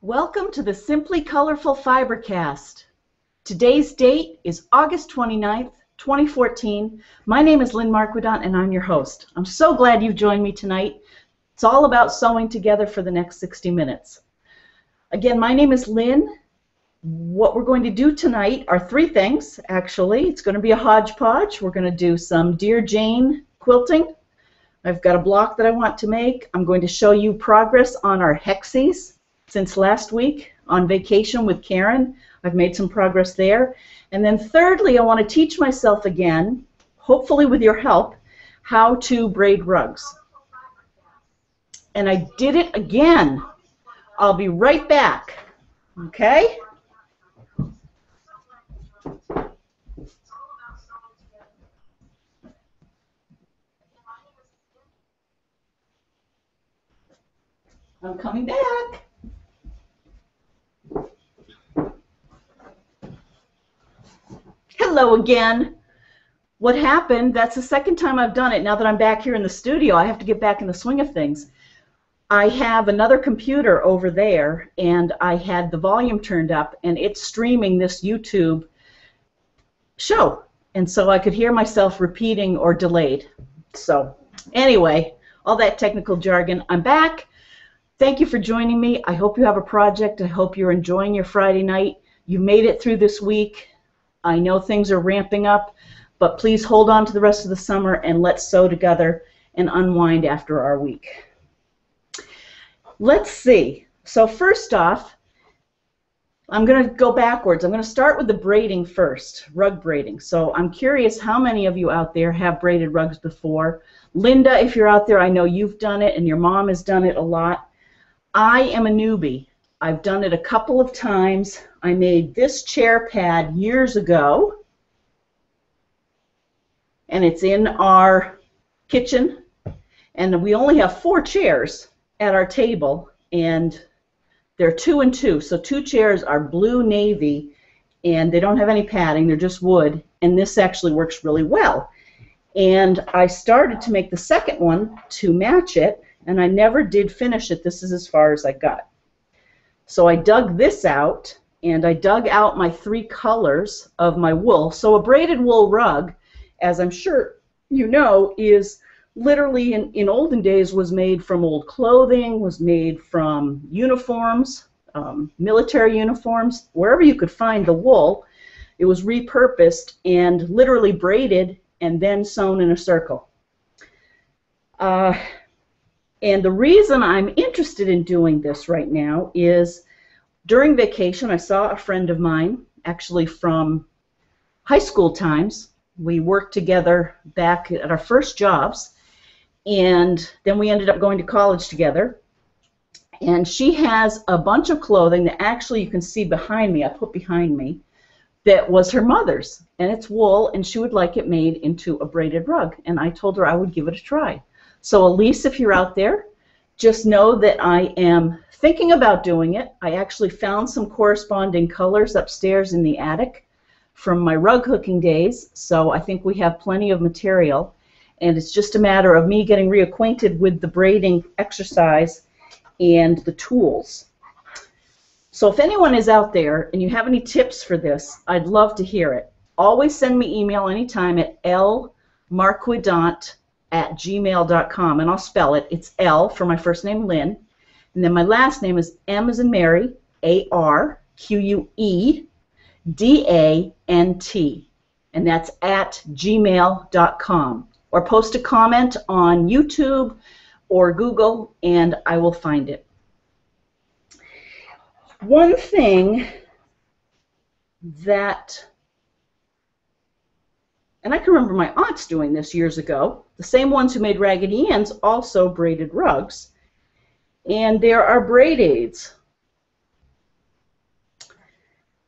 Welcome to the Simply Colorful FiberCast. Today's date is August 29th, 2014. My name is Lynn and I'm your host. I'm so glad you've joined me tonight. It's all about sewing together for the next 60 minutes. Again, my name is Lynn. What we're going to do tonight are three things, actually. It's going to be a hodgepodge. We're going to do some Dear Jane quilting. I've got a block that I want to make. I'm going to show you progress on our Hexies. Since last week on vacation with Karen, I've made some progress there. And then thirdly, I want to teach myself again, hopefully with your help, how to braid rugs. And I did it again. I'll be right back. Okay? I'm coming back. Hello again. What happened, that's the second time I've done it. Now that I'm back here in the studio, I have to get back in the swing of things. I have another computer over there, and I had the volume turned up, and it's streaming this YouTube show. And so I could hear myself repeating or delayed. So anyway, all that technical jargon, I'm back. Thank you for joining me. I hope you have a project. I hope you're enjoying your Friday night. You made it through this week. I know things are ramping up, but please hold on to the rest of the summer and let's sew together and unwind after our week. Let's see. So first off, I'm going to go backwards. I'm going to start with the braiding first, rug braiding. So I'm curious how many of you out there have braided rugs before. Linda, if you're out there, I know you've done it and your mom has done it a lot. I am a newbie. I've done it a couple of times. I made this chair pad years ago, and it's in our kitchen, and we only have 4 chairs at our table, and they're 2 and 2, so 2 chairs are blue navy, and they don't have any padding, they're just wood, and this actually works really well. And I started to make the second one to match it, and I never did finish it. This is as far as I got. So I dug this out, and I dug out my 3 colors of my wool. So a braided wool rug, as I'm sure you know, is literally in olden days was made from old clothing, was made from uniforms, military uniforms, wherever you could find the wool. It was repurposed and literally braided and then sewn in a circle. And the reason I'm interested in doing this right now is during vacation I saw a friend of mine, actually from high school times. We worked together back at our first jobs, and then we ended up going to college together. And she has a bunch of clothing that actually you can see behind me, I put behind me, that was her mother's. And it's wool, and she would like it made into a braided rug. And I told her I would give it a try. So Elise, if you're out there, just know that I am thinking about doing it. I actually found some corresponding colors upstairs in the attic from my rug hooking days, so I think we have plenty of material. And it's just a matter of me getting reacquainted with the braiding exercise and the tools. So if anyone is out there and you have any tips for this, I'd love to hear it. Always send me email anytime at lmarquidant@gmail.com, and I'll spell it. It's L for my first name, Lynn, and then my last name is M as in Mary, ARQUEDANT, and that's @gmail.com. Or post a comment on YouTube or Google, and I will find it. One thing that, and I can remember my aunts doing this years ago, the same ones who made Raggedy Ann's also braided rugs, and there are braid aids.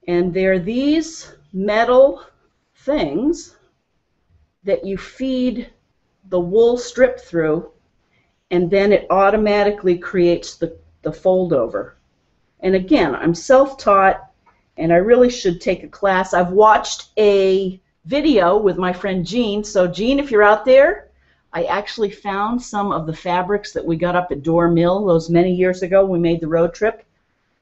And they're these metal things that you feed the wool strip through, and then it automatically creates the fold over. And again, I'm self-taught, and I really should take a class. I've watched a video with my friend Jean. So Jean, if you're out there, I actually found some of the fabrics that we got up at Door Mill those many years ago when we made the road trip.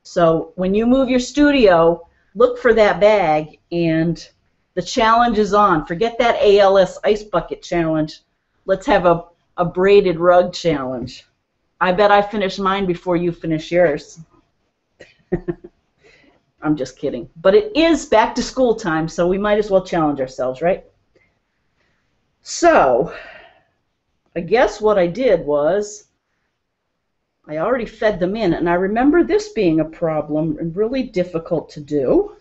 So when you move your studio, look for that bag, and the challenge is on. Forget that ALS ice bucket challenge. Let's have a braided rug challenge. I bet I finished mine before you finish yours. I'm just kidding. But it is back to school time, so we might as well challenge ourselves, right? So I guess what I did was I already fed them in, and I remember this being a problem and really difficult to do.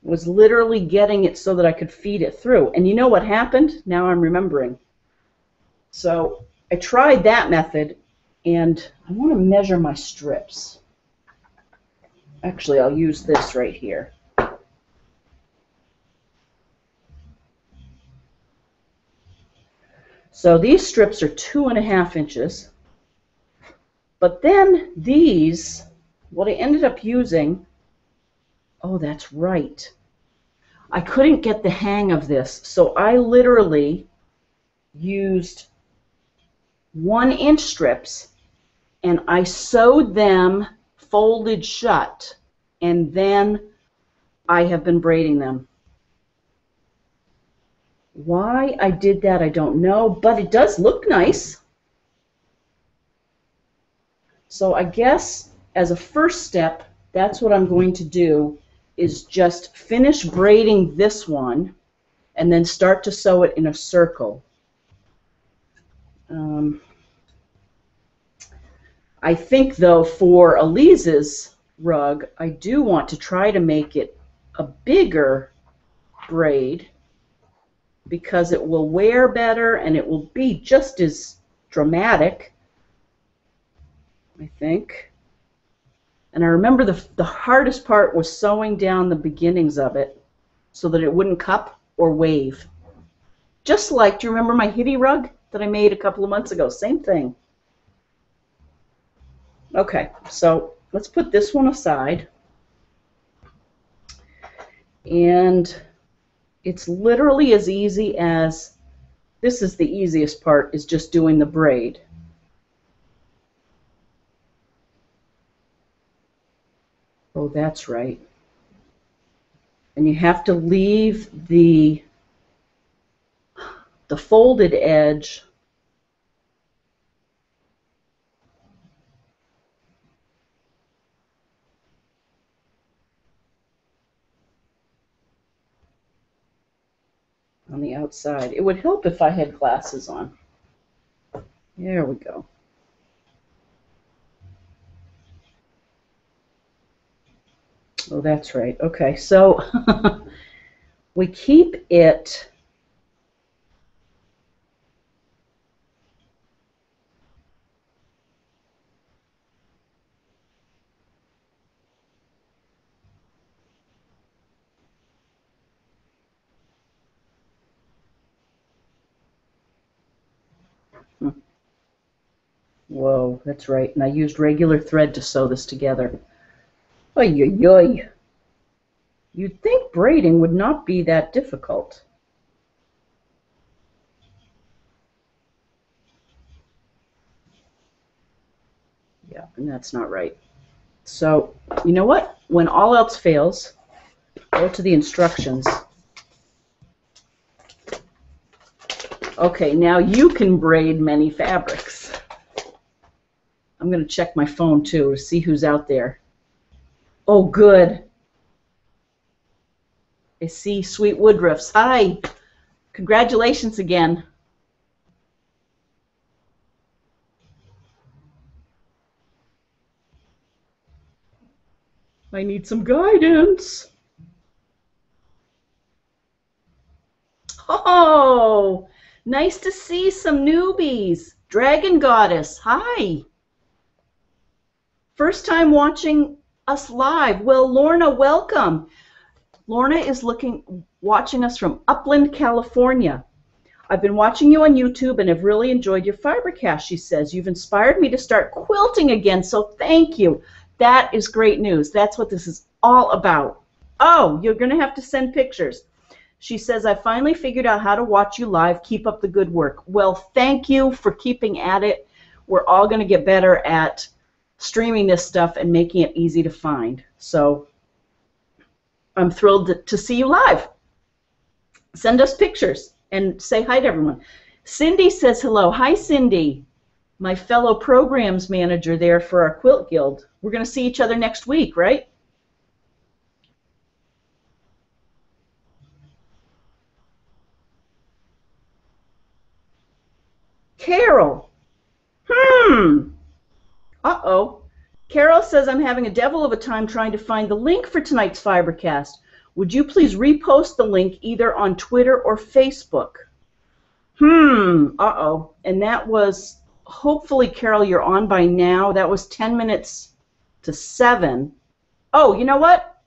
Was literally getting it so that I could feed it through. And you know what happened? Now I'm remembering. So I tried that method, and I want to measure my strips. Actually, I'll use this right here. So these strips are 2.5 inches. But then these, what I ended up using, oh, that's right. I couldn't get the hang of this, so I literally used 1-inch strips, and I sewed them folded shut, and then I have been braiding them. Why I did that, I don't know, but it does look nice. So I guess as a first step, that's what I'm going to do, is just finish braiding this one and then start to sew it in a circle. I think, though, for Elise's rug, I do want to try to make it a bigger braid because it will wear better and it will be just as dramatic, I think. And I remember the hardest part was sewing down the beginnings of it so that it wouldn't cup or wave. Just like, do you remember my hitty rug that I made a couple of months ago? Same thing. Okay, so let's put this one aside. And it's literally as easy as, this is the easiest part, is just doing the braid. Oh, that's right. And you have to leave the folded edge on the outside. It would help if I had glasses on. There we go. Oh, that's right. Okay, so we keep it Whoa, that's right. And I used regular thread to sew this together. Oy, oy, oy. You'd think braiding would not be that difficult. Yeah, and that's not right. So, you know what? When all else fails, go to the instructions. Okay, now you can braid many fabrics. I'm going to check my phone, too, to see who's out there. Oh, good. I see Sweet Woodruffs. Hi. Congratulations again. I need some guidance. Oh, nice to see some newbies. Dragon Goddess, hi. First time watching us live. Well, Lorna, welcome. Lorna is watching us from Upland, California. I've been watching you on YouTube and have really enjoyed your FiberCast, she says. You've inspired me to start quilting again, so thank you. That is great news. That's what this is all about. Oh, you're going to have to send pictures. She says, I finally figured out how to watch you live. Keep up the good work. Well, thank you for keeping at it. We're all going to get better at streaming this stuff and making it easy to find. So I'm thrilled to see you live. Send us pictures and say hi to everyone. Cindy says hello. Hi, Cindy, my fellow programs manager there for our Quilt Guild. We're going to see each other next week, right? Carol. Uh-oh. Carol says, I'm having a devil of a time trying to find the link for tonight's FiberCast. Would you please repost the link either on Twitter or Facebook? Uh-oh. And that was, hopefully, Carol, you're on by now. That was 10 minutes to 7. Oh, you know what?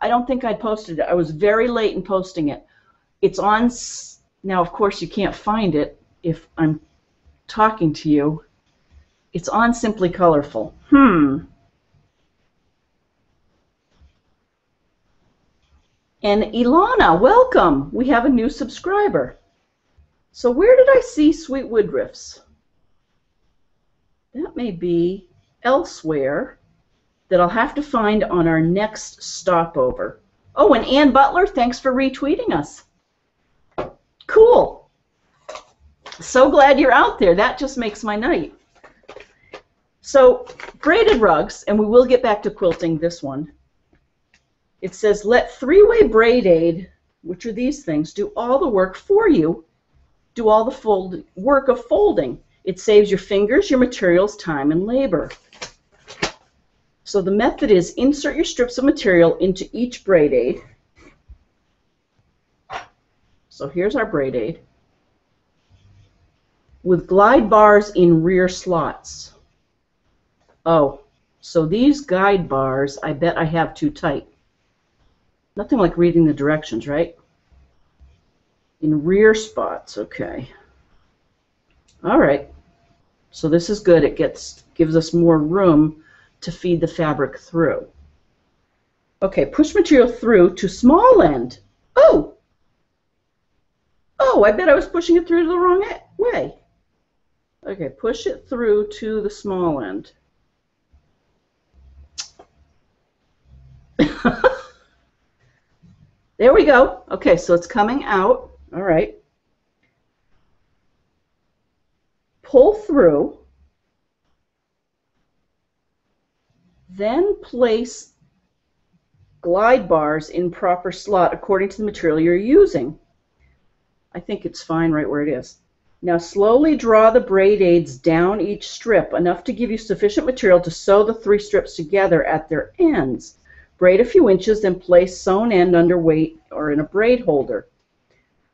I don't think I posted it. I was very late in posting it. It's on, now of course you can't find it if I'm talking to you. It's on Simply Colorful. And Ilana, welcome. We have a new subscriber. So where did I see Sweet Woodruffs? That may be elsewhere that I'll have to find on our next stopover. Oh, and Ann Butler, thanks for retweeting us. Cool. So glad you're out there. That just makes my night. So, braided rugs, and we will get back to quilting this one. It says, let three-way braided, which are these things, do all the work for you. Do all the work of folding. It saves your fingers, your materials, time, and labor. So the method is insert your strips of material into each braided. So here's our braided with glide bars in rear slots. Oh, so these guide bars, I bet I have too tight. Nothing like reading the directions, right? In rear spots, okay. All right. So this is good. It gives us more room to feed the fabric through. Okay, push material through to small end. Oh! Oh, I bet I was pushing it through the wrong way. Okay, push it through to the small end. There we go. Okay, so it's coming out. All right. Pull through. Then place glide bars in proper slot according to the material you're using. I think it's fine right where it is. Now slowly draw the braidades down each strip, enough to give you sufficient material to sew the 3 strips together at their ends. Braid a few inches, then place sewn end under weight or in a braid holder.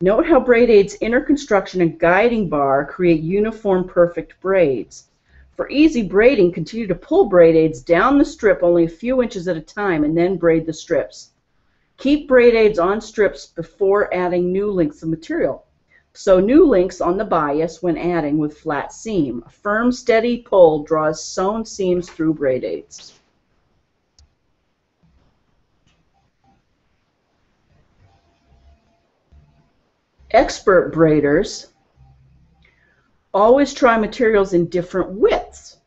Note how braidades' inner construction and guiding bar create uniform perfect braids. For easy braiding, continue to pull braidades down the strip only a few inches at a time and then braid the strips. Keep braidades on strips before adding new lengths of material. Sew new links on the bias when adding with flat seam. A firm, steady pull draws sewn seams through braidades. Expert braiders always try materials in different widths,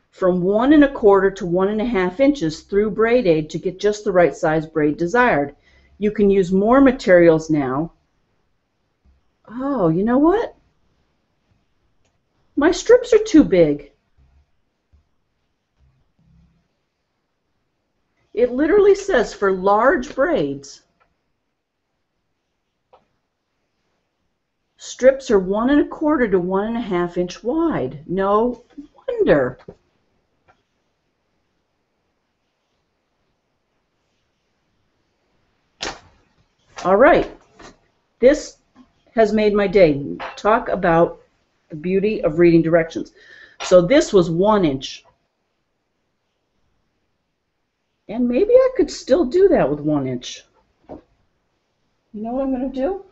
from 1 1/4 to 1 1/2 inches through braidade to get just the right size braid desired. You can use more materials now. Oh, you know what? My strips are too big. It literally says for large braids, strips are 1 1/4 to 1 1/2 inch wide. No wonder. All right. This has made my day. Talk about the beauty of reading directions. So this was 1 inch. And maybe I could still do that with 1 inch. You know what I'm going to do?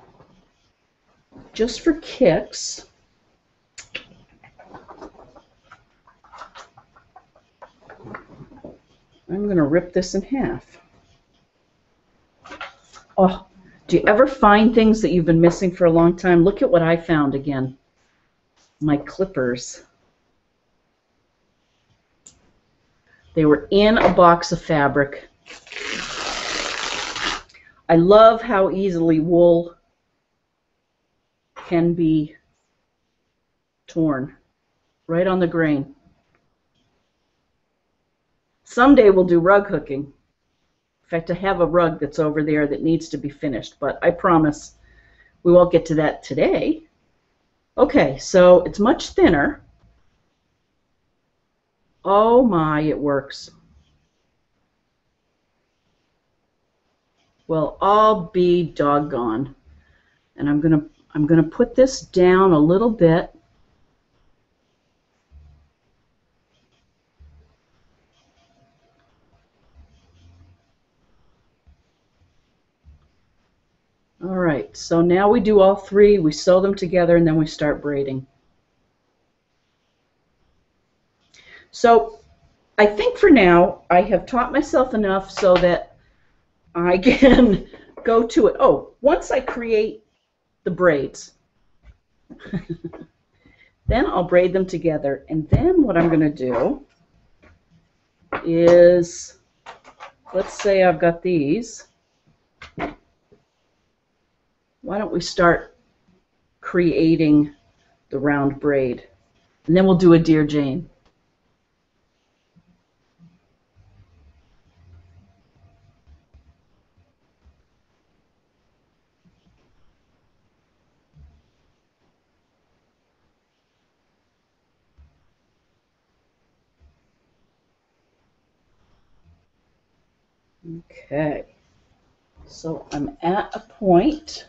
Just for kicks, I'm going to rip this in half. Oh, Do you ever find things that you've been missing for a long time? Look at what I found again. My clippers. They were in a box of fabric. I love how easily wool can be torn right on the grain. Someday we'll do rug hooking. In fact, I have a rug that's over there that needs to be finished, but I promise we won't get to that today. Okay, so it's much thinner. Oh my, it works. Well, I'll be doggone. And I'm gonna put this down a little bit. All right, so now we do all three, we sew them together, and then we start braiding. So I think for now I have taught myself enough so that I can go to it. Oh, once I create the braids, then I'll braid them together. And then what I'm going to do is, let's say I've got these. Why don't we start creating the round braid? And then we'll do a Dear Jane. Okay, so I'm at a point.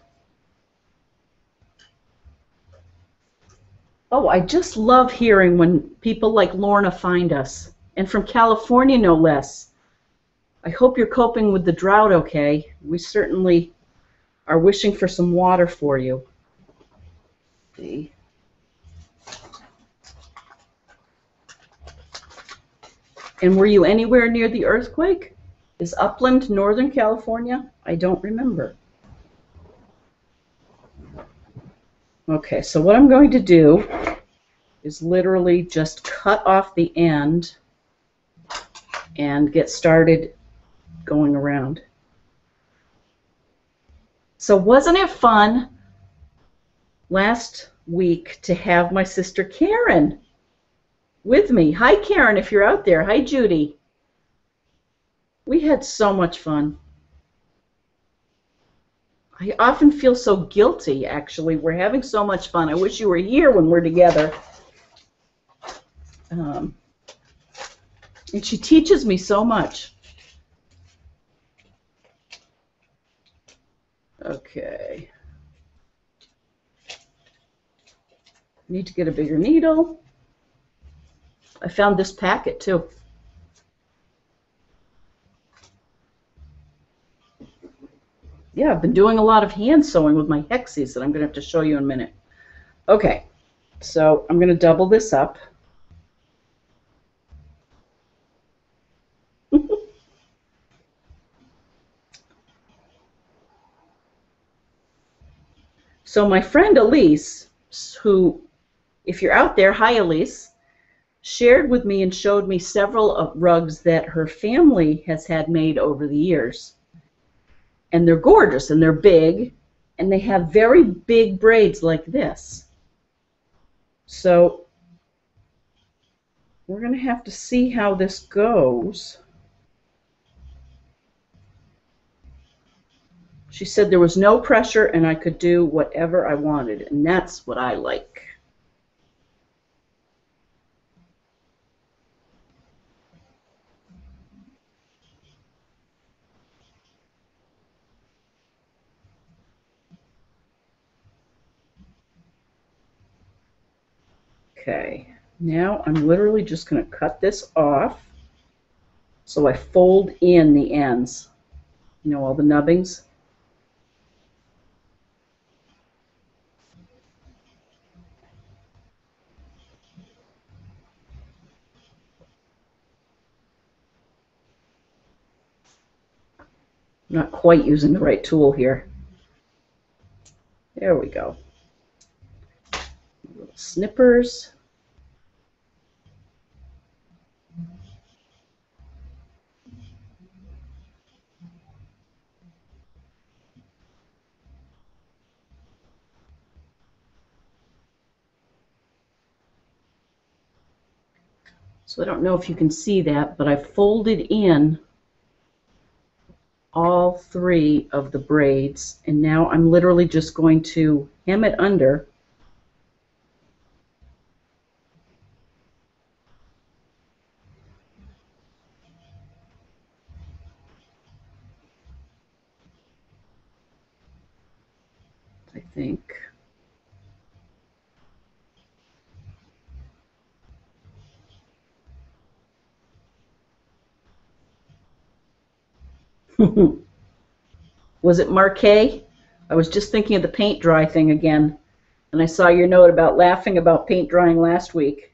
Oh, I just love hearing when people like Lorna find us, and from California no less. I hope you're coping with the drought okay. We certainly are wishing for some water for you. See. And were you anywhere near the earthquake? Is Upland Northern California? I don't remember. Okay, so what I'm going to do is literally just cut off the end and get started going around. So wasn't it fun last week to have my sister Karen with me? Hi Karen, if you're out there. Hi Judy. We had so much fun. I often feel so guilty, actually. We're having so much fun. I wish you were here when we're together. And she teaches me so much. Okay. Need to get a bigger needle. I found this packet, too. Yeah, I've been doing a lot of hand sewing with my Hexies that I'm going to have to show you in a minute. Okay, so I'm going to double this up. So my friend Elise, who, if you're out there, hi Elise, shared with me and showed me several rugs that her family has had made over the years. And they're gorgeous, and they're big, and they have very big braids like this. So we're going to have to see how this goes. She said there was no pressure and I could do whatever I wanted, and that's what I like. Okay, now I'm literally just going to cut this off so I fold in the ends, you know, all the nubbings. I'm not quite using the right tool here. There we go. Little snippers. So I don't know if you can see that, but I folded in all 3 of the braids, and now I'm literally just going to hem it under. I think. Was it Marquet? I was just thinking of the paint dry thing again, and I saw your note about laughing about paint drying last week.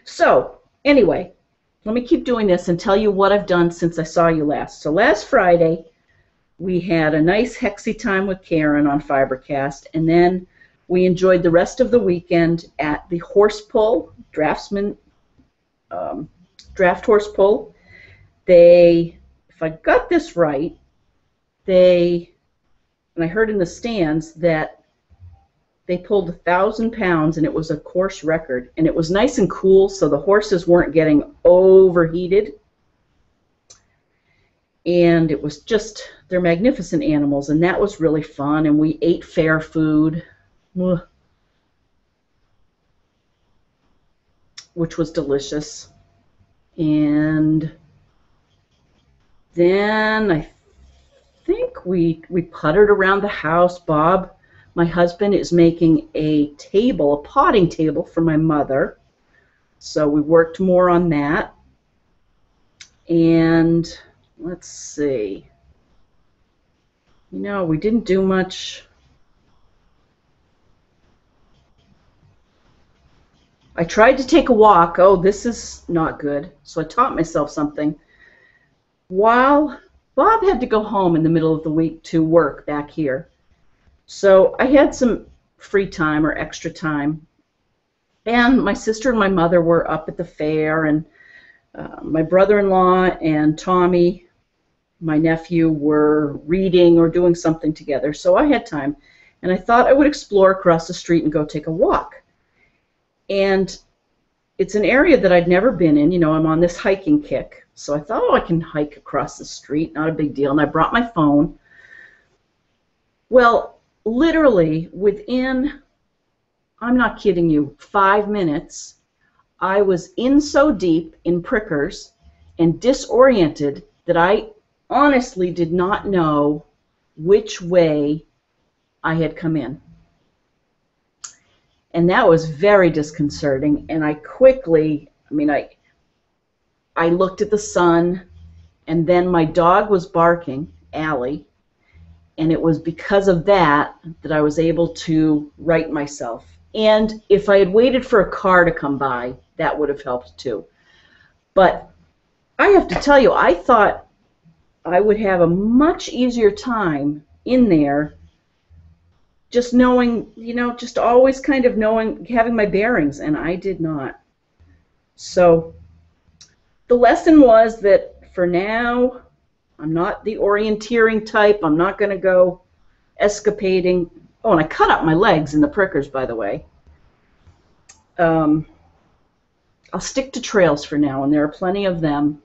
So, anyway, let me keep doing this and tell you what I've done since I saw you last. So last Friday, we had a nice Hexie time with Karen on FiberCast, and then we enjoyed the rest of the weekend at the horse pull, Draftsman draft horse pull. They, if I got this right, and I heard in the stands that they pulled 1,000 pounds, and it was a course record, and it was nice and cool, so the horses weren't getting overheated, and it was just, they're magnificent animals, and that was really fun, and we ate fair food, which was delicious. And then I think we puttered around the house. Bob, my husband, is making a table, a potting table for my mother. So we worked more on that. And let's see. You know, we didn't do much. I tried to take a walk. Oh, this is not good. So I taught myself something. While Bob had to go home in the middle of the week to work back here. So I had some free time or extra time. And my sister and my mother were up at the fair, and my brother-in-law and Tommy, my nephew, were reading or doing something together. So I had time. And I thought I would explore across the street and go take a walk. And it's an area that I'd never been in. You know, I'm on this hiking kick. So I thought, oh, I can hike across the street, not a big deal. And I brought my phone. Well, literally within, I'm not kidding you, 5 minutes, I was in so deep in prickers and disoriented that I honestly did not know which way I had come in. And that was very disconcerting, and I quickly, I looked at the sun, and then my dog was barking, Allie, and it was because of that that I was able to right myself. And if I had waited for a car to come by, that would have helped too. But I have to tell you, I thought I would have a much easier time in there just knowing, you know, just always kind of knowing, having my bearings, and I did not. So the lesson was that for now, I'm not the orienteering type. I'm not going to go escapading. Oh, and I cut up my legs in the prickers, by the way. I'll stick to trails for now, and there are plenty of them.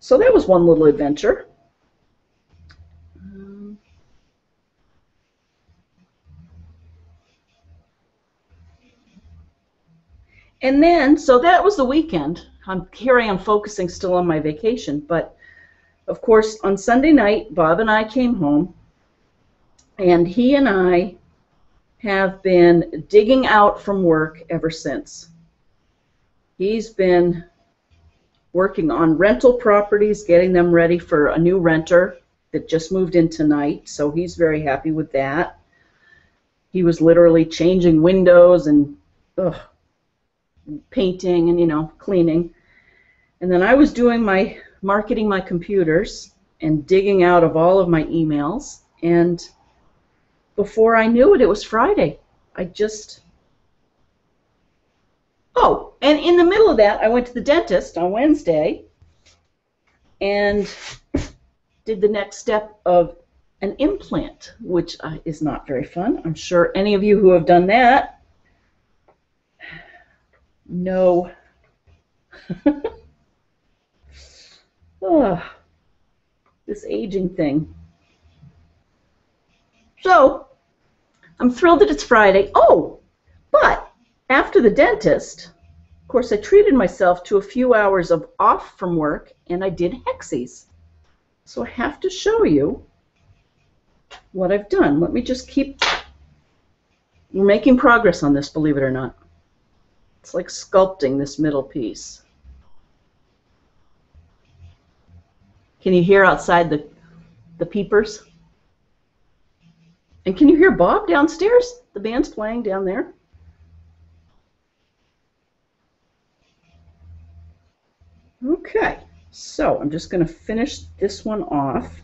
So that was one little adventure. And then, so that was the weekend. Here I am focusing still on my vacation, but of course on Sunday night, Bob and I came home, and he and I have been digging out from work ever since. He's been working on rental properties, getting them ready for a new renter that just moved in tonight, so he's very happy with that. He was literally changing windows and painting and, you know, cleaning. And then I was doing my marketing my computers and digging out of all of my emails, and before I knew it, it was Friday. Oh, and in the middle of that, I went to the dentist on Wednesday and did the next step of an implant, which is not very fun. I'm sure any of you who have done that know. Oh, this aging thing. So, I'm thrilled that it's Friday. Oh, but after the dentist, of course, I treated myself to a few hours of off from work, and I did Hexies. So I have to show you what I've done. Let me just keep... We're making progress on this, believe it or not. It's like sculpting this middle piece. Can you hear outside the peepers? And can you hear Bob downstairs? The band's playing down there. Okay, so I'm just going to finish this one off.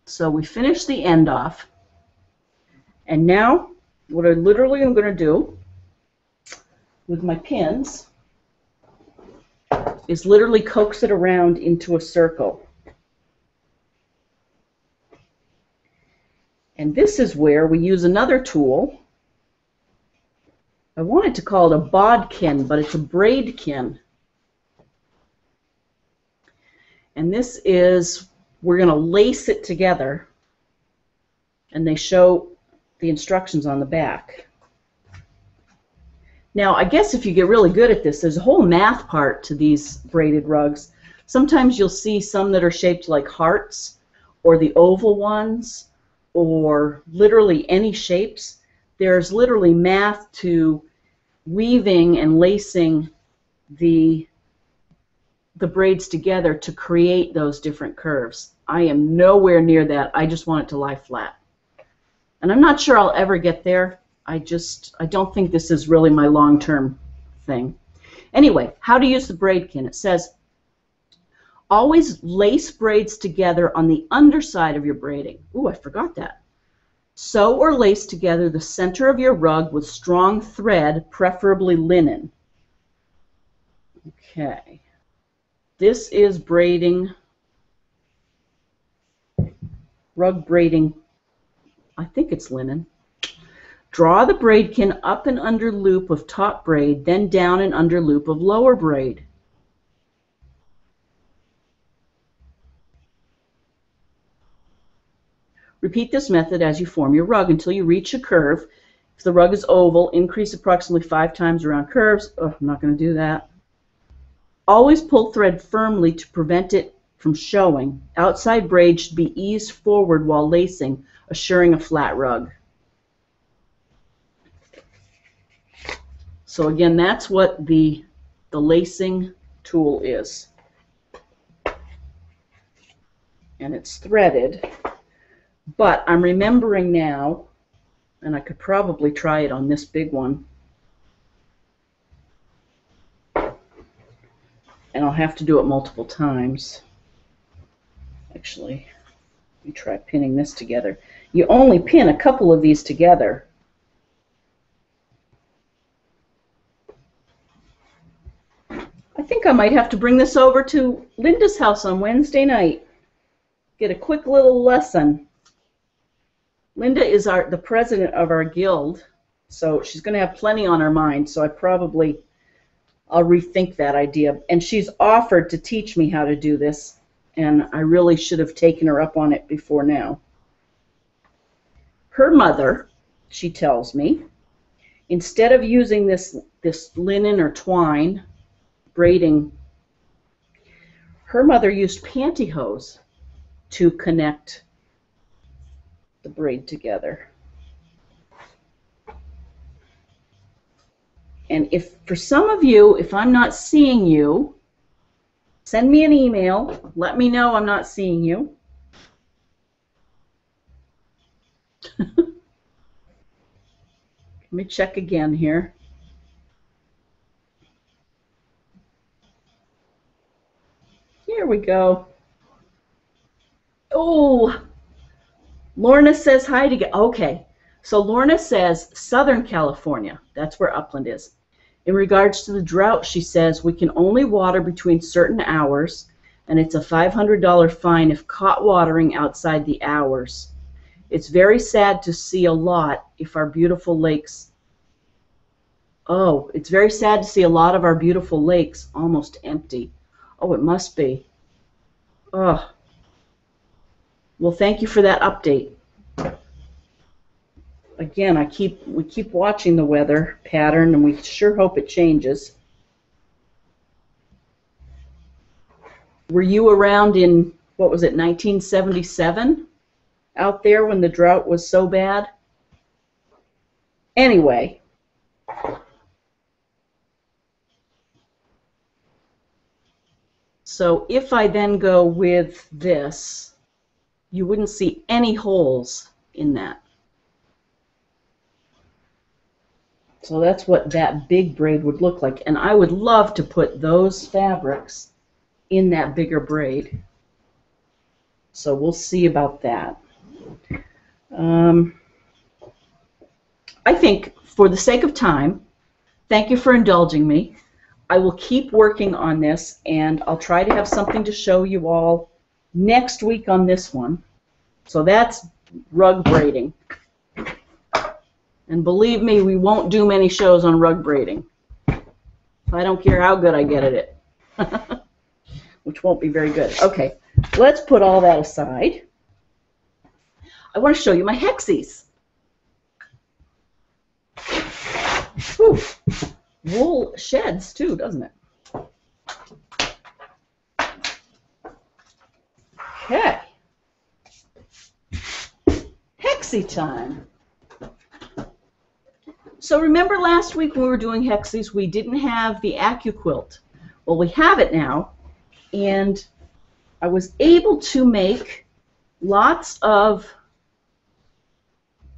So we finished the end off. And now what I literally am going to do with my pins is literally coax it around into a circle. And this is where we use another tool. I wanted to call it a bodkin, but it's a braidkin. And this is, we're going to lace it together, and they show the instructions on the back. Now, I guess if you get really good at this, there's a whole math part to these braided rugs. Sometimes you'll see some that are shaped like hearts, or the oval ones, or literally any shapes. There's literally math to weaving and lacing the braids together to create those different curves. I am nowhere near that. I just want it to lie flat. And I'm not sure I'll ever get there. I don't think this is really my long-term thing. Anyway, how to use the braidkin. It says, always lace braids together on the underside of your braiding. Ooh, I forgot that. Sew or lace together the center of your rug with strong thread, preferably linen. Okay. This is braiding, rug braiding. I think it's linen. Draw the braidkin up and under loop of top braid, then down and under loop of lower braid. Repeat this method as you form your rug until you reach a curve. If the rug is oval, increase approximately 5 times around curves. Oh, I'm not going to do that. Always pull thread firmly to prevent it from showing. Outside braid should be eased forward while lacing, assuring a flat rug. So again, that's what the lacing tool is. And it's threaded. But I'm remembering now, and I could probably try it on this big one, and I'll have to do it multiple times. Actually, let me try pinning this together. You only pin a couple of these together. I think I might have to bring this over to Linda's house on Wednesday night. Get a quick little lesson. Linda is the president of our guild, so she's going to have plenty on her mind, so I'll rethink that idea. And she's offered to teach me how to do this, and I really should have taken her up on it before now. Her mother, she tells me, instead of using this linen or twine braiding, her mother used pantyhose to connect the braid together. And if for some of you, if I'm not seeing you, Send me an email. Let me know I'm not seeing you. Let me check again here. Here we go. Oh, Lorna says hi to okay. So Lorna says Southern California. That's where Upland is. In regards to the drought, she says we can only water between certain hours, and it's a $500 fine if caught watering outside the hours. It's very sad to see a lot if our beautiful lakes. Oh, it's very sad to see a lot of our beautiful lakes almost empty. Oh, it must be. Oh. Well, thank you for that update. Again, we keep watching the weather pattern, and we sure hope it changes. Were you around in, what was it, 1977 out there when the drought was so bad? Anyway. So if I then go with this, you wouldn't see any holes in that. So that's what that big braid would look like. And I would love to put those fabrics in that bigger braid. So we'll see about that. I think for the sake of time, thank you for indulging me. I will keep working on this, and I'll try to have something to show you all next week on this one. So that's rug braiding. And believe me, we won't do many shows on rug braiding. I don't care how good I get at it. Which won't be very good. Okay, let's put all that aside. I want to show you my Hexies. Whew. Wool sheds too, doesn't it? Okay. Hexie time. So remember last week when we were doing Hexies, we didn't have the AccuQuilt. Well, we have it now, and I was able to make lots of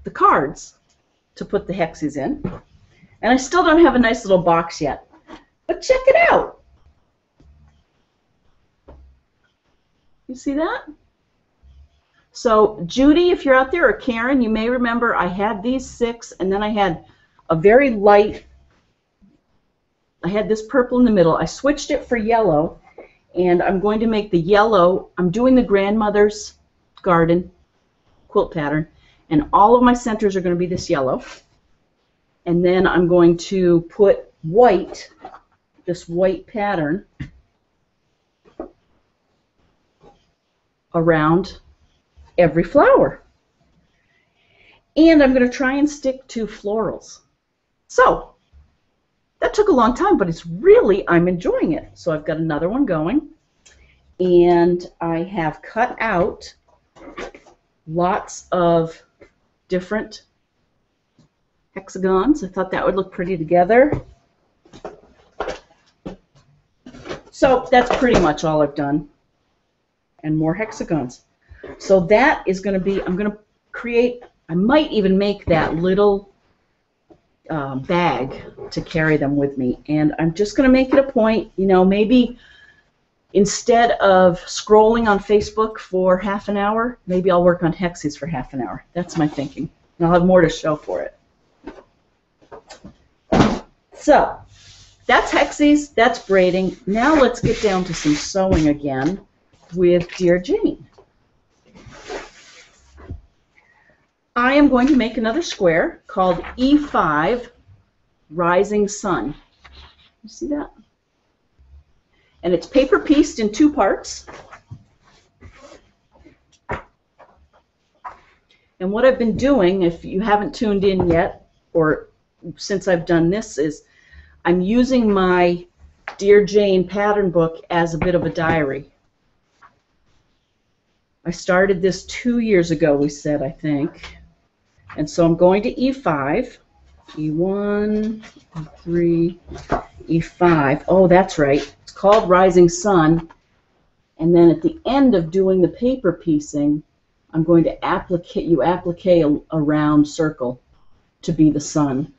the cards to put the Hexies in. And I still don't have a nice little box yet. But check it out. You see that? So Judy, if you're out there, or Karen, you may remember I had these 6, and then I had a very light, I had this purple in the middle. I switched it for yellow, and I'm going to make the yellow, I'm doing the grandmother's garden quilt pattern, and all of my centers are going to be this yellow. And then I'm going to put white, this white pattern, around every flower. And I'm going to try and stick to florals. So, that took a long time, but it's really, I'm enjoying it. So I've got another one going, and I have cut out lots of different hexagons. I thought that would look pretty together. So that's pretty much all I've done. And more hexagons. So that is going to be, I'm going to create, I might even make that little bag to carry them with me. And I'm just going to make it a point, you know, maybe instead of scrolling on Facebook for half an hour, maybe I'll work on Hexies for half an hour. That's my thinking. And I'll have more to show for it. So, that's Hexies, that's braiding. Now let's get down to some sewing again with Dear Jane. I am going to make another square called E5 Rising Sun. You see that? And it's paper pieced in 2 parts. And what I've been doing, if you haven't tuned in yet, or since I've done this, is I'm using my Dear Jane pattern book as a bit of a diary. I started this 2 years ago, we said, I think. And so I'm going to E5, E1, E3, E5. Oh, that's right. It's called Rising Sun, And then at the end of doing the paper piecing, I'm going to applique a round circle to be the sun.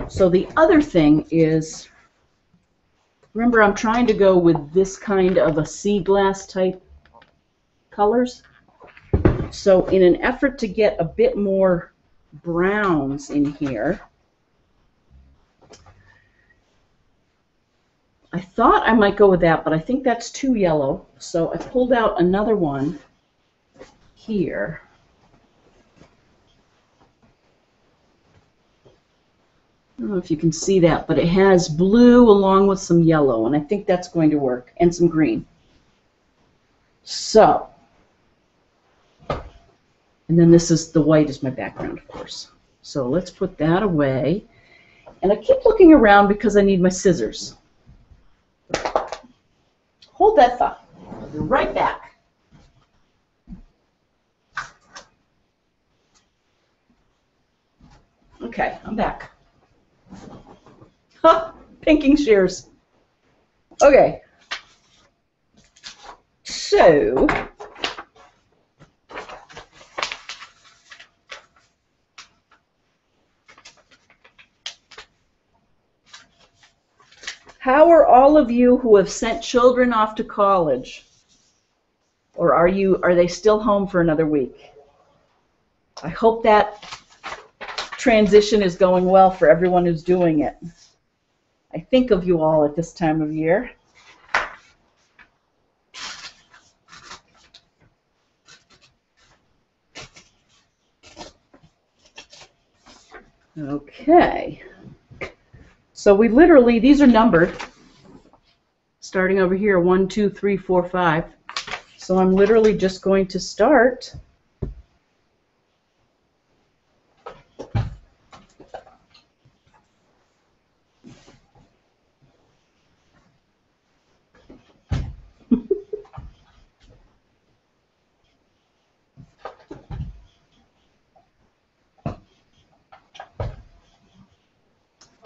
So the other thing is, remember I'm trying to go with this kind of a sea glass type colors. So in an effort to get a bit more browns in here, I thought I might go with that, but I think that's too yellow. So I pulled out another one here. I don't know if you can see that, but it has blue along with some yellow, and I think that's going to work, and some green. So, and then this is the white is my background, of course. So let's put that away. And I keep looking around because I need my scissors. Hold that thought. I'll be right back. Okay, I'm back. Ha! Pinking shears. Okay. So, how are all of you who have sent children off to college? Or are they still home for another week? I hope that transition is going well for everyone who's doing it. I think of you all at this time of year. Okay. So we literally, these are numbered, starting over here, 1, 2, 3, 4, 5. So I'm literally just going to start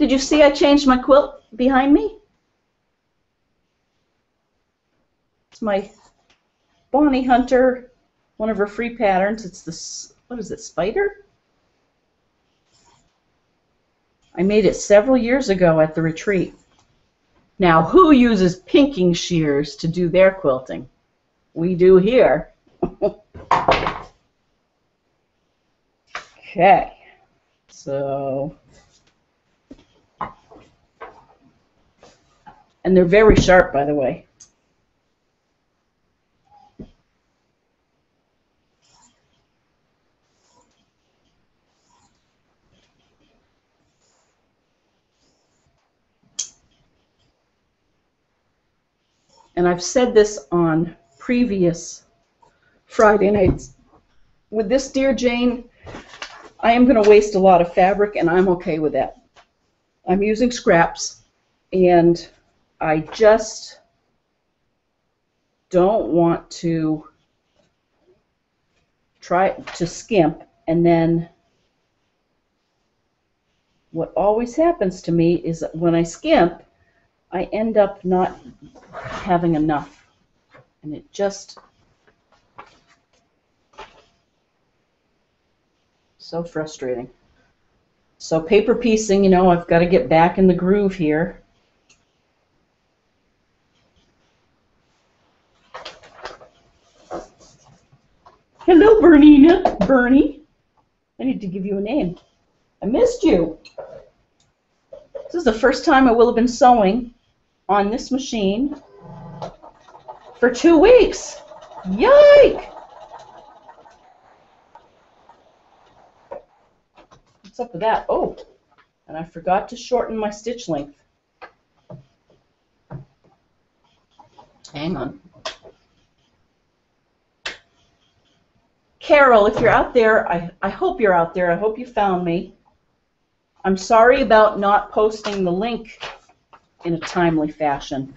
Did you see I changed my quilt behind me? It's my Bonnie Hunter, one of her free patterns. It's this, what is it, spider? I made it several years ago at the retreat. Now, who uses pinking shears to do their quilting? We do here. Okay, so, and they're very sharp, by the way. And I've said this on previous Friday nights. With this Dear Jane, I am going to waste a lot of fabric, and I'm okay with that. I'm using scraps, and I just don't want to try to skimp, and then what always happens to me is that when I skimp, I end up not having enough, and it just so frustrating. So paper piecing, you know, I've got to get back in the groove here. Hello, Bernie. I need to give you a name. I missed you. This is the first time I will have been sewing on this machine for 2 weeks. Yike! What's up with that? Oh, and I forgot to shorten my stitch length. Hang on. Carol, if you're out there, I hope you're out there. I hope you found me. I'm sorry about not posting the link in a timely fashion.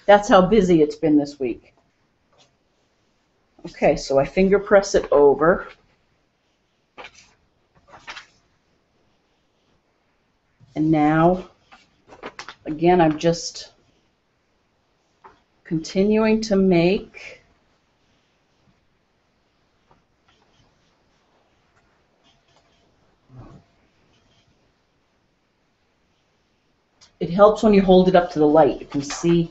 That's how busy it's been this week. Okay, so I finger press it over. And now, again, I'm just continuing to make it helps when you hold it up to the light. You can see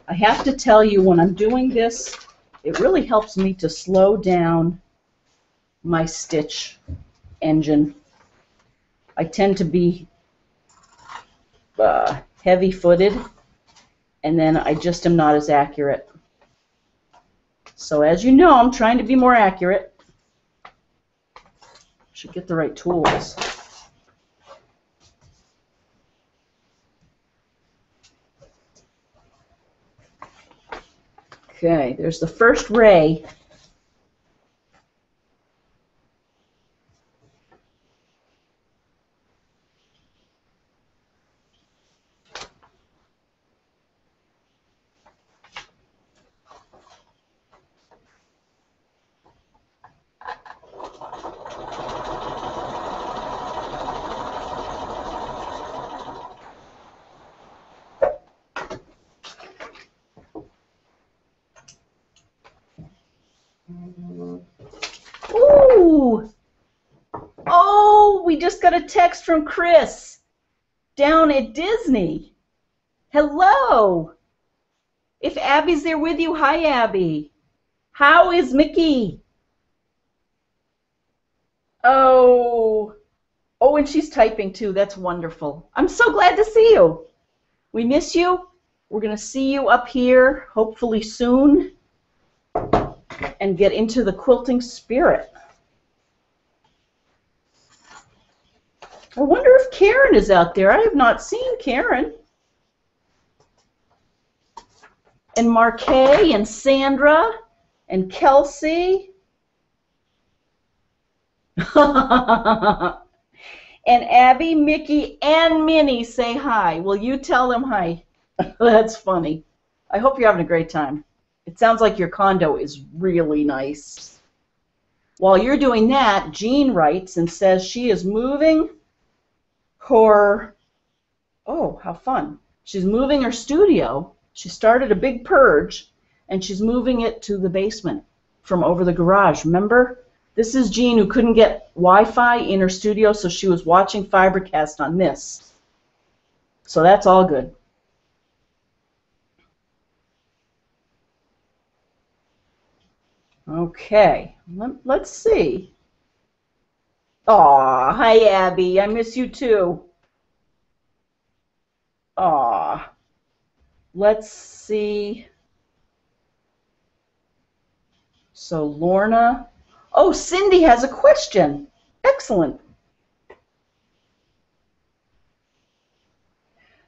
I have to tell you, when I'm doing this, it really helps me to slow down my stitch engine. I tend to be heavy-footed, and then I just am not as accurate. So as you know, I'm trying to be more accurate. Should get the right tools. Okay, there's the first ray. Ooh! Oh, we just got a text from Chris down at Disney. Hello! If Abby's there with you, hi Abby. How is Mickey? Oh, and she's typing too. That's wonderful. I'm so glad to see you. We miss you. We're going to see you up here hopefully soon and get into the quilting spirit. I wonder if Karen is out there. I have not seen Karen. And Marquet and Sandra and Kelsey. And Abby, Mickey, and Minnie say hi. Will you tell them hi? That's funny. I hope you're having a great time. It sounds like your condo is really nice. While you're doing that, Jean writes and says she is moving her, oh, how fun. She's moving her studio. She started a big purge, and she's moving it to the basement from over the garage. Remember? This is Jean, who couldn't get Wi-Fi in her studio, so she was watching FiberCast on this. So that's all good. Okay, let's see. Aw, hi Abby, I miss you too. Aw, let's see. So Lorna, oh, Cindy has a question. Excellent.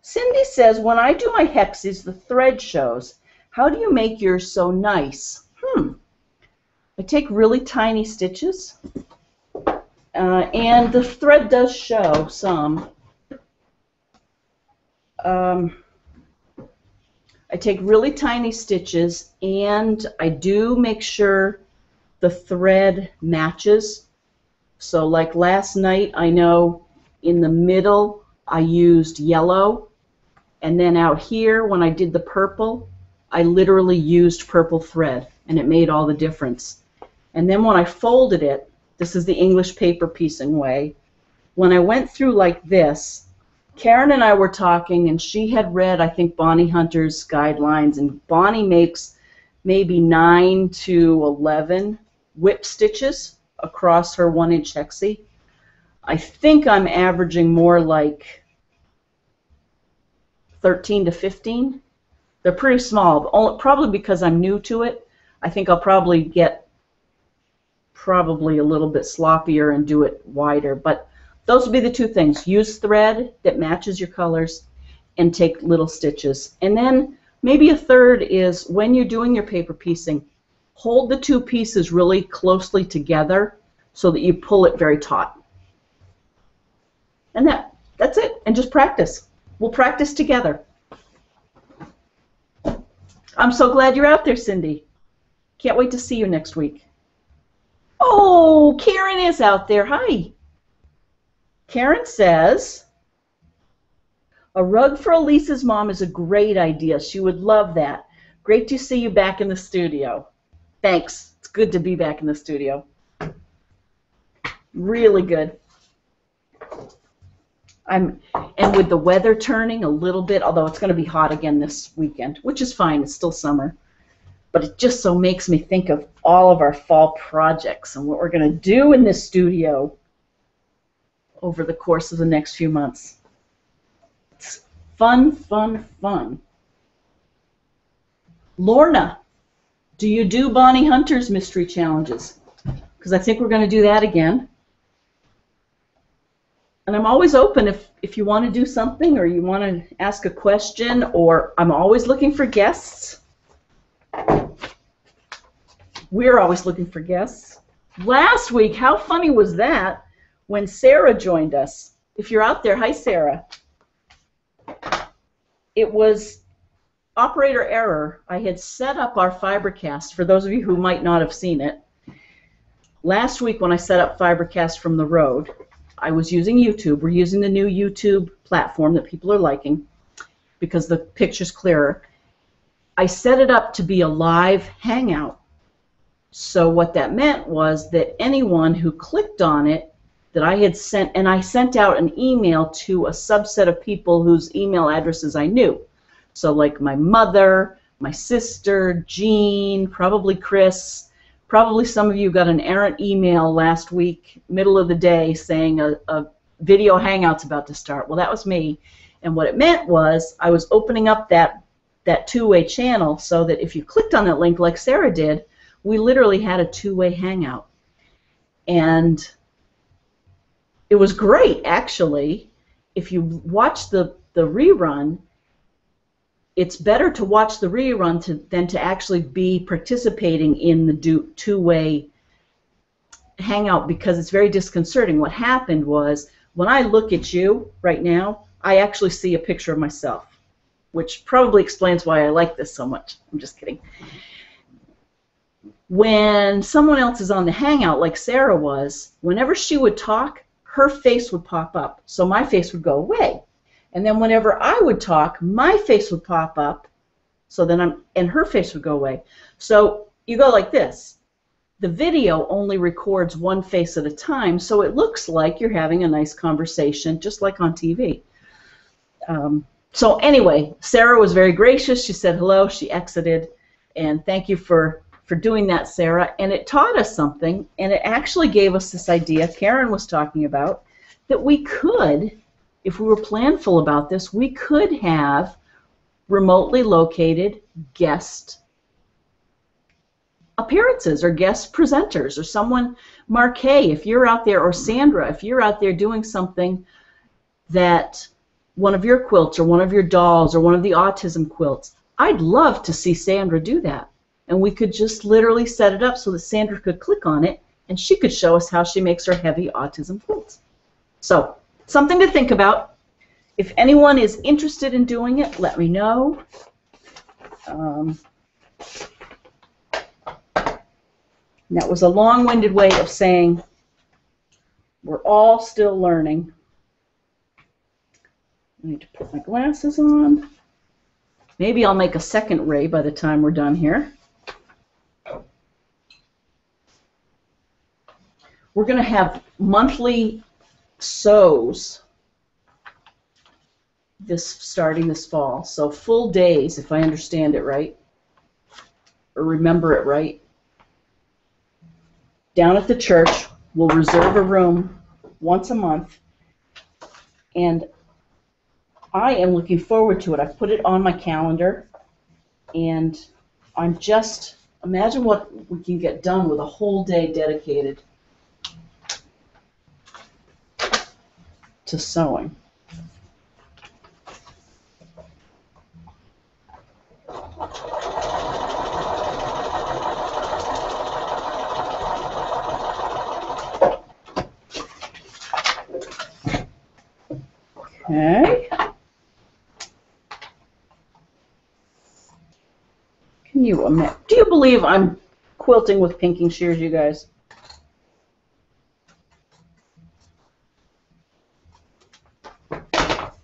Cindy says, when I do my Hexies, the thread shows. How do you make yours so nice? I take really tiny stitches, and the thread does show some. I take really tiny stitches, and I do make sure the thread matches. So like last night, I know in the middle I used yellow, and then out here when I did the purple, I literally used purple thread, and it made all the difference. And then when I folded it, this is the English paper piecing way, when I went through like this, Karen and I were talking, and she had read, I think, Bonnie Hunter's guidelines, and Bonnie makes maybe 9 to 11 whip stitches across her 1-inch hexie. I think I'm averaging more like 13 to 15. They're pretty small, probably because I'm new to it. I think I'll probably get a little bit sloppier and do it wider, but those would be the two things. Use thread that matches your colors and take little stitches. And then maybe a third is when you're doing your paper piecing, hold the two pieces really closely together so that you pull it very taut. And that's it. And just practice. We'll practice together. I'm so glad you're out there, Cindy. Can't wait to see you next week. Oh, Karen is out there. Hi. Karen says, a rug for Elise's mom is a great idea. She would love that. Great to see you back in the studio. Thanks. It's good to be back in the studio. Really good. And with the weather turning a little bit, although it's going to be hot again this weekend, which is fine. It's still summer. But it just so makes me think of all of our fall projects and what we're going to do in this studio over the course of the next few months. It's fun, fun, fun. Lorna, do you do Bonnie Hunter's mystery challenges? Because I think we're going to do that again. And I'm always open if you want to do something or you want to ask a question, or I'm always looking for guests. We're always looking for guests. Last week, how funny was that when Sarah joined us? If you're out there, hi Sarah. It was operator error. I had set up our FiberCast, for those of you who might not have seen it. Last week when I set up FiberCast from the road, I was using YouTube. We're using the new YouTube platform that people are liking because the picture's clearer. I set it up to be a live hangout. So what that meant was that anyone who clicked on it that I had sent, and I sent out an email to a subset of people whose email addresses I knew. So like my mother, my sister, Jean, probably Chris, probably some of you got an errant email last week, middle of the day, saying a video hangout's about to start. Well, that was me. And what it meant was I was opening up that two-way channel so that if you clicked on that link like Sarah did, we literally had a two-way hangout. And it was great, actually. If you watch the rerun, it's better to watch the rerun than to actually be participating in the two-way hangout because it's very disconcerting. What happened was when I look at you right now, I actually see a picture of myself, which probably explains why I like this so much. I'm just kidding. When someone else is on the hangout, like Sarah was, whenever she would talk, her face would pop up. So my face would go away. And then whenever I would talk, my face would pop up. So then and her face would go away. So you go like this. The video only records one face at a time, so it looks like you're having a nice conversation, just like on TV. So anyway, Sarah was very gracious. She said hello. She exited. And thank you for doing that, Sarah. And it taught us something, and it actually gave us this idea Karen was talking about, that we could, if we were planful about this, we could have remotely located guest appearances or guest presenters or someone, Marquet, if you're out there, or Sandra, if you're out there doing something that one of your quilts or one of your dolls or one of the autism quilts, I'd love to see Sandra do that. And we could just literally set it up so that Sandra could click on it and she could show us how she makes her heavy autism quilts. So, something to think about. If anyone is interested in doing it, let me know. That was a long-winded way of saying we're all still learning. I need to put my glasses on. Maybe I'll make a second ray by the time we're done here. We're going to have monthly sews starting this fall. So full days, if I understand it right, or remember it right. Down at the church, we'll reserve a room once a month, and I am looking forward to it. I've put it on my calendar, and I'm just, imagine what we can get done with a whole day dedicated to sewing. Okay. Can you imagine? Do you believe I'm quilting with pinking shears, you guys.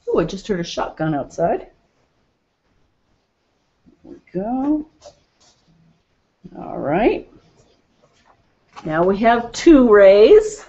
Oh, I just heard a shotgun outside. There we go. All right. Now we have 2 rays.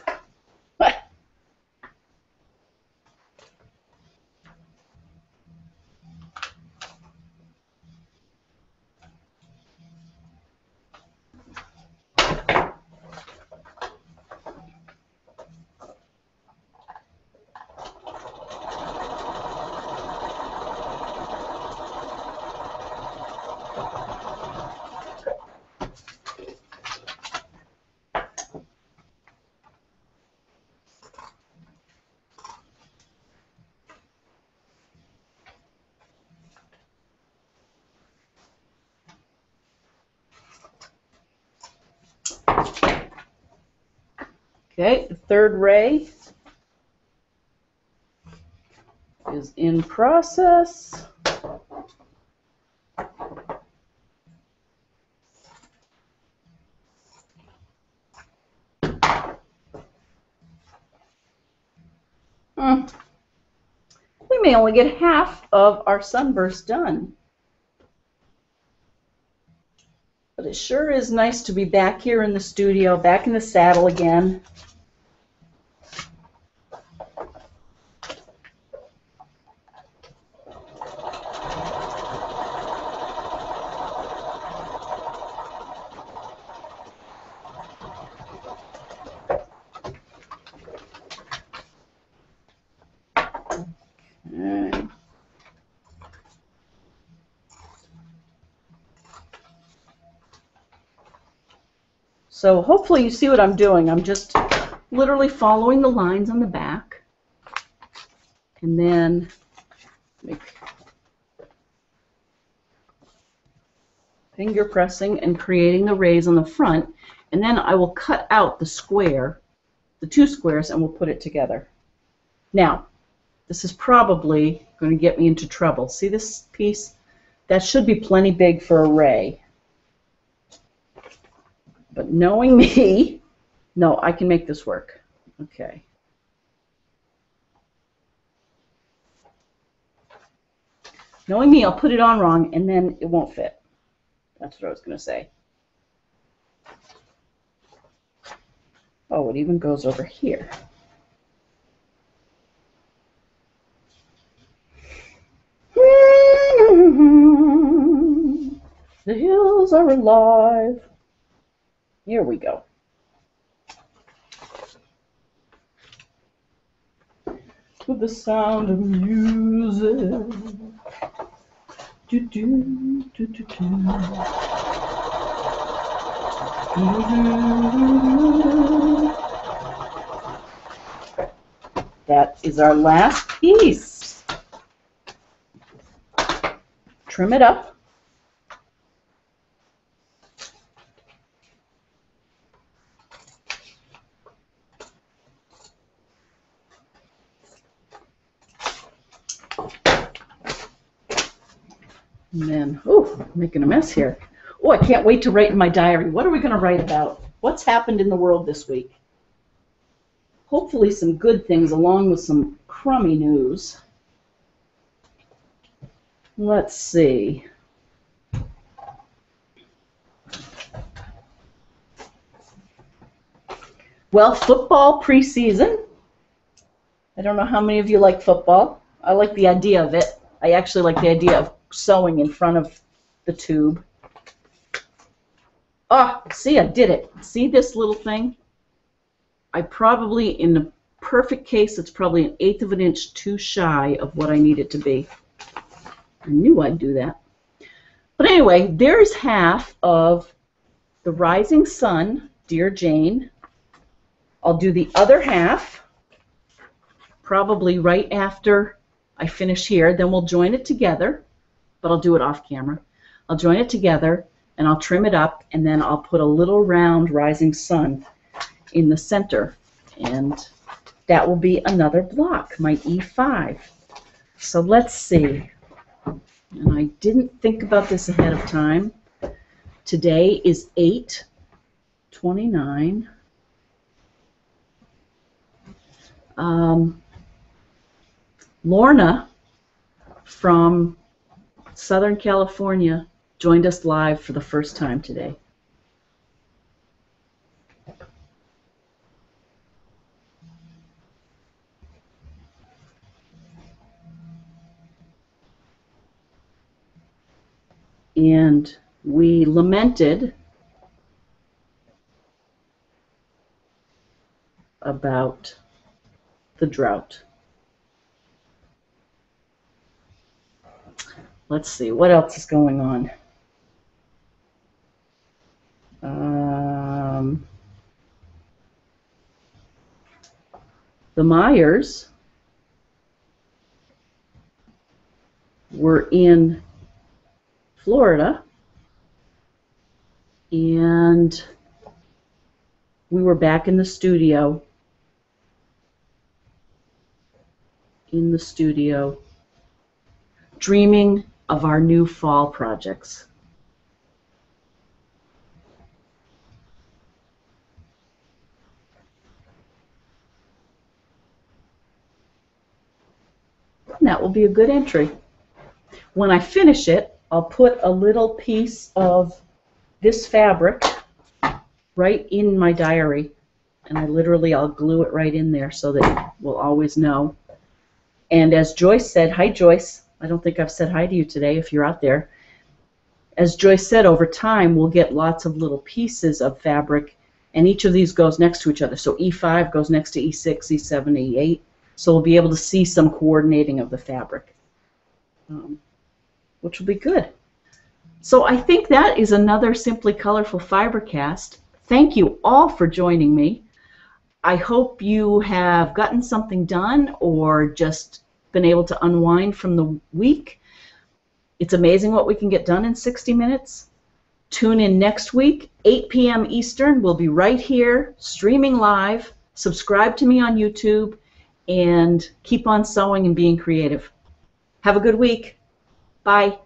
Okay, the 3rd ray is in process. We may only get half of our sunburst done. But it sure is nice to be back here in the studio, back in the saddle again. So hopefully you see what I'm doing. I'm just literally following the lines on the back and then finger pressing and creating the rays on the front, and then I will cut out the square, the 2 squares, and we'll put it together. Now, this is probably going to get me into trouble. See this piece? That should be plenty big for a ray. But knowing me, no, I can make this work. Okay. Knowing me, I'll put it on wrong, and then it won't fit. That's what I was going to say. Oh, it even goes over here. The hills are alive. Here we go. With the sound of music. Do, do, do, do, do. That is our last piece. Trim it up. And then, oh, I'm making a mess here. Oh, I can't wait to write in my diary. What are we going to write about? What's happened in the world this week? Hopefully some good things along with some crummy news. Let's see. Well, football preseason. I don't know how many of you like football. I like the idea of it. I actually like the idea of sewing in front of the tube. Ah, see, I did it. See this little thing? I probably, in the perfect case, it's probably 1/8 of an inch too shy of what I need it to be. I knew I'd do that. But anyway, there's half of the rising sun, Dear Jane. I'll do the other half probably right after I finish here. Then we'll join it together, but I'll do it off camera. I'll join it together, and I'll trim it up, and then I'll put a little round rising sun in the center, and that will be another block, my E5. So let's see. And I didn't think about this ahead of time. Today is 8 29. Lorna from Southern California joined us live for the first time today. And we lamented about the drought. Let's see, what else is going on? The Myers were in Florida, and we were back in the studio. Dreaming of our new fall projects. And that will be a good entry. When I finish it, I'll put a little piece of this fabric right in my diary, and I'll glue it right in there so that we'll always know. And as Joyce said, hi Joyce, I don't think I've said hi to you today if you're out there. As Joyce said, over time we'll get lots of little pieces of fabric, and each of these goes next to each other. So E5 goes next to E6, E7, E8. So we'll be able to see some coordinating of the fabric, which will be good. So I think that is another Simply Colorful FiberCast. Thank you all for joining me. I hope you have gotten something done or just been able to unwind from the week. It's amazing what we can get done in 60 minutes. Tune in next week, 8 p.m. Eastern. We'll be right here, streaming live. Subscribe to me on YouTube, and keep on sewing and being creative. Have a good week. Bye.